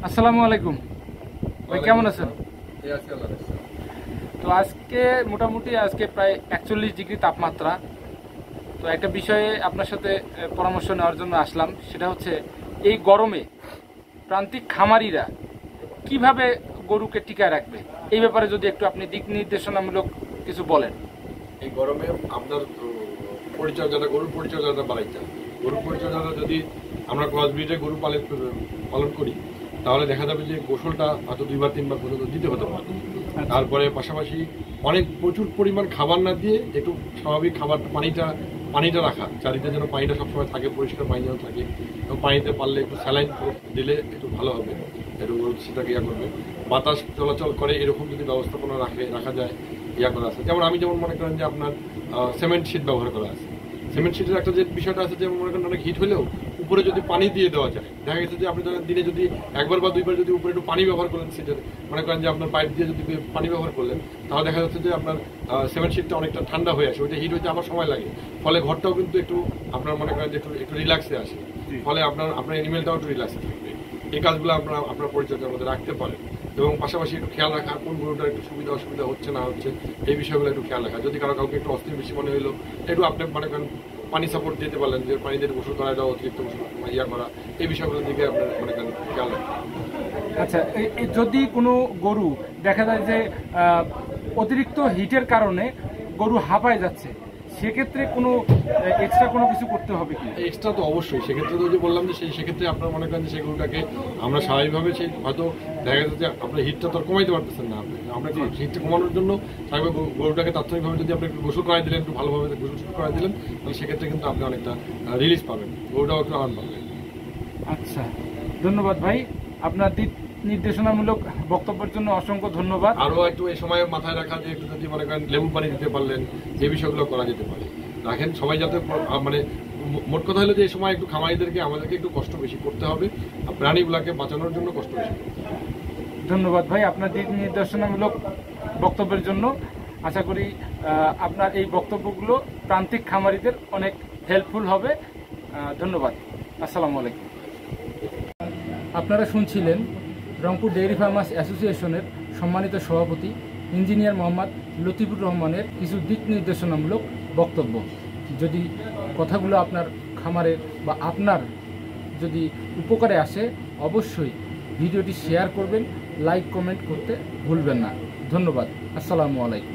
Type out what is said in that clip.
আসসালামু আলাইকুম ভাই, কেমন আছেন? তো আজকে মোটামুটি প্রায় 41 ডিগ্রি তাপমাত্রা। তো একটা বিষয়ে আপনার সাথে পরামর্শ নেওয়ার জন্য আসলাম, সেটা হচ্ছে এই গরমে প্রান্তিক খামারিরা কিভাবে গরুকে টিকায় রাখবে, এই ব্যাপারে যদি একটু আপনি দিক নির্দেশনামূলক কিছু বলেন। এই গরমে আপনার গরুর পরিচর্যাটা বাড়াইতে হবে। গরুর পরিচর্যাটা যদি আমরা ক্রস ব্রিডে গরু পালন করি, তাহলে দেখা যাবে যে গোসলটা হয়তো 2 বার 3 বার পর্যন্ত দিতে হতে পারে। তারপরে পাশাপাশি প্রচুর পরিমাণ খাবার না দিয়ে একটু স্বাভাবিক খাবার পানিটা রাখা, চারিদিকে যেন পানিটা সবসময় থাকে, পরিষ্কার পানি যেন থাকে। এবং পানিতে পারলে একটু স্যালাইন দিলে একটু ভালো হবে, একটু সেটাকে করবে। বাতাস চলাচল করে এরকম যদি ব্যবস্থাপনা রাখা যায়, করা আছে। যেমন মনে করেন যে আপনার সিমেন্ট শিট ব্যবহার করা আছে। সিমেন্ট শিটের একটা যে বিষয়টা আছে, যেমন মনে করেন অনেক হিট হলেও উপরে যদি পানি দিয়ে দেওয়া যায়, দেখা গেছে যে আপনি দিনে যদি 1 বার বা 2 বার যদি উপরে একটু পানি ব্যবহার করলেন, সিটের মনে করেন যে আপনার পাইপ দিয়ে যদি পানি ব্যবহার করলেন, তাহলে দেখা যাচ্ছে যে আপনার সিমেন্ট শিটটা অনেকটা ঠান্ডা হয়ে আসে। ওইটা হিট হইতে আমার সময় লাগে, ফলে ঘরটাও কিন্তু একটু আপনার মনে করেন যে একটু রিল্যাক্সে আসে, ফলে আপনার এনিমেলটাও একটু রিল্যাক্সে থাকবে। এই কাজগুলো আপনার পরিচর্যার মধ্যে রাখতে পারেন। এবং পাশাপাশি একটু খেয়াল রাখা, কোন গরুটার একটু সুবিধা অসুবিধা হচ্ছে না হচ্ছে, এই বিষয়গুলো একটু খেয়াল রাখা। যদি কাউকে একটু অস্থির বেশি মনে হলো, একটু আপনি মনে করেন পানি সাপোর্ট দিতে পারলেন, যে পানি দিয়ে গোসল করা দেওয়া, অতিরিক্ত গোসল করা, এই বিষয়গুলোর দিকে আপনার মনে করেন খেয়াল রাখা। আচ্ছা, যদি কোনো গরু দেখা যায় যে অতিরিক্ত হিটের কারণে গরু হাঁপায় যাচ্ছে, সেক্ষেত্রে কোনো এক্সট্রা কোনো কিছু করতে হবে কি? এক্সট্রা তো অবশ্যই, সেক্ষেত্রে তো যে বললাম যে সেক্ষেত্রে আপনার মনে করেন যে সেই গরুটাকে আমরা স্বাভাবিকভাবে সেই হয়তো দেখা যাচ্ছে যে আপনার হিটটা তো কমাইতে পারতেছেন না, আমরা হিটটা কমানোর জন্য স্বাভাবিক গরুটাকে তাৎক্ষণিকভাবে যদি আপনি একটু গোসল করাই দিলেন, একটু ভালোভাবে গোসল করাই দিলেন, তাহলে সেক্ষেত্রে কিন্তু আপনি অনেকটা রিলিজ পাবেন, গরুটাও একটু আরাম পাবেন। আচ্ছা, ধন্যবাদ ভাই, আপনার দিক নির্দেশনামূলক বক্তব্যের জন্য অসংখ্য ধন্যবাদ। আরও একটু এই সময় মাথায় রাখা যে একটু যদি মনে করেন লেবু পানি দিতে পারলেন, যে বিষয়গুলো করা যেতে পারে রাখেন সবাই, যাতে মানে মোট কথা হলো যে এই সময় একটু খামারিদেরকে আমাদেরকে একটু কষ্ট বেশি করতে হবে, প্রাণীগুলাকে বাঁচানোর জন্য কষ্ট বেশি করতে হবে। ধন্যবাদ ভাই আপনার দিক নির্দেশনামূলক বক্তব্যের জন্য। আশা করি আপনার এই বক্তব্যগুলো প্রান্তিক খামারিদের অনেক হেল্পফুল হবে। ধন্যবাদ। আসসালামু আলাইকুম। আপনারা শুনছিলেন রংপুর ডেইরি ফার্মার্স অ্যাসোসিয়েশনের সম্মানিত সভাপতি ইঞ্জিনিয়ার মোহাম্মদ লতিফুর রহমানের কিছু দিক নির্দেশনামূলক বক্তব্য। যদি কথাগুলো আপনার খামারের বা আপনার যদি উপকারে আসে, অবশ্যই ভিডিওটি শেয়ার করবেন, লাইক কমেন্ট করতে ভুলবেন না। ধন্যবাদ। আসসালামু আলাইকুম।